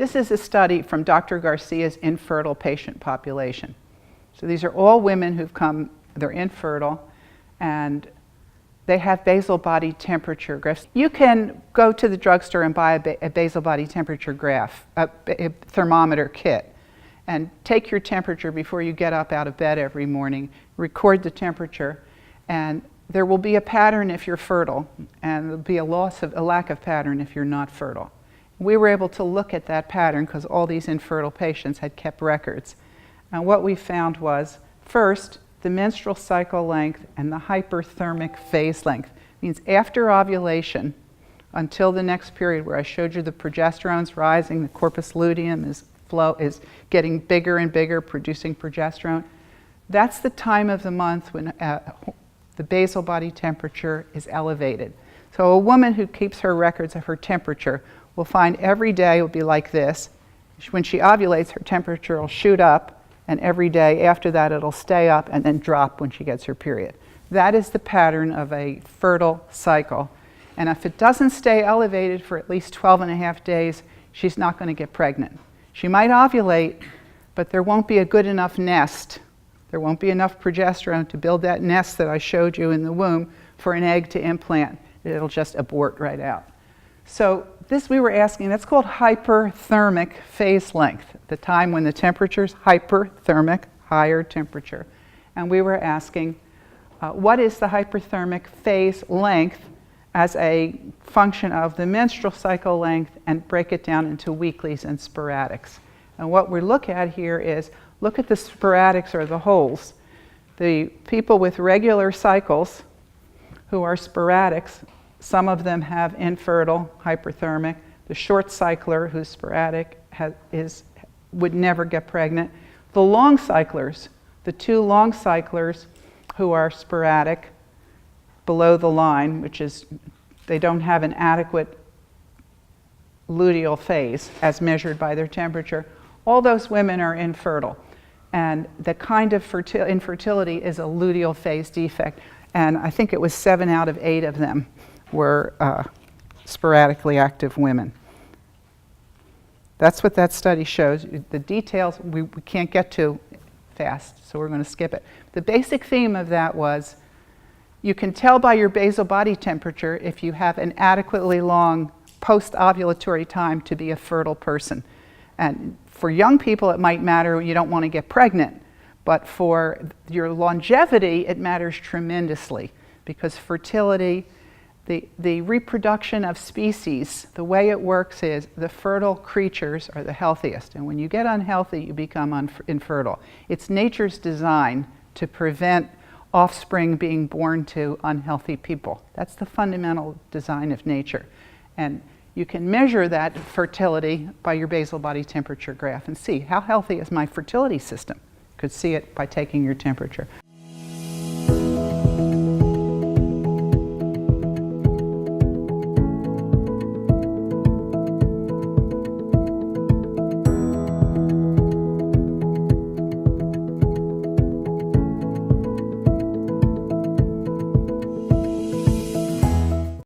This is a study from Dr. Garcia's infertile patient population. So these are all women who've come, they're infertile, and they have basal body temperature graphs. You can go to the drugstore and buy a basal body temperature graph, a thermometer kit, and take your temperature before you get up out of bed every morning, record the temperature, and there will be a pattern if you're fertile, and there'll be a lack of pattern if you're not fertile. We were able to look at that pattern because all these infertile patients had kept records. And what we found was, first, the menstrual cycle length and the hyperthermic phase length. Means after ovulation until the next period where I showed you the progesterone's rising, the corpus luteum is getting bigger and bigger, producing progesterone. That's the time of the month when the basal body temperature is elevated. So a woman who keeps her records of her temperature will find every day will be like this. When she ovulates, her temperature will shoot up, and every day after that it'll stay up and then drop when she gets her period. That is the pattern of a fertile cycle. And if it doesn't stay elevated for at least 12 and a half days, she's not going to get pregnant. She might ovulate, but there won't be a good enough nest. There won't be enough progesterone to build that nest that I showed you in the womb for an egg to implant. It'll just abort right out. So this we were asking, that's called hyperthermic phase length, the time when the temperature's hyperthermic, higher temperature. And we were asking, what is the hyperthermic phase length as a function of the menstrual cycle length, and break it down into weeklies and sporadics. And what we look at here is, look at the sporadics or the holes. The people with regular cycles who are sporadics, some of them have infertile, hyperthermic. The short cycler who's sporadic would never get pregnant. The long cyclers, the two long cyclers who are sporadic below the line, which is they don't have an adequate luteal phase as measured by their temperature, all those women are infertile. And the kind of infertility is a luteal phase defect. And I think it was 7 out of 8 of them were sporadically active women. That's what that study shows. The details we can't get to fast, so we're going to skip it. The basic theme of that was, you can tell by your basal body temperature if you have an adequately long post-ovulatory time to be a fertile person. And for young people, it might matter, you don't want to get pregnant. But for your longevity, it matters tremendously, because fertility, the reproduction of species, the way it works is the fertile creatures are the healthiest. And when you get unhealthy, you become infertile. It's nature's design to prevent offspring being born to unhealthy people. That's the fundamental design of nature. And you can measure that fertility by your basal body temperature graph and see how healthy is my fertility system. You could see it by taking your temperature.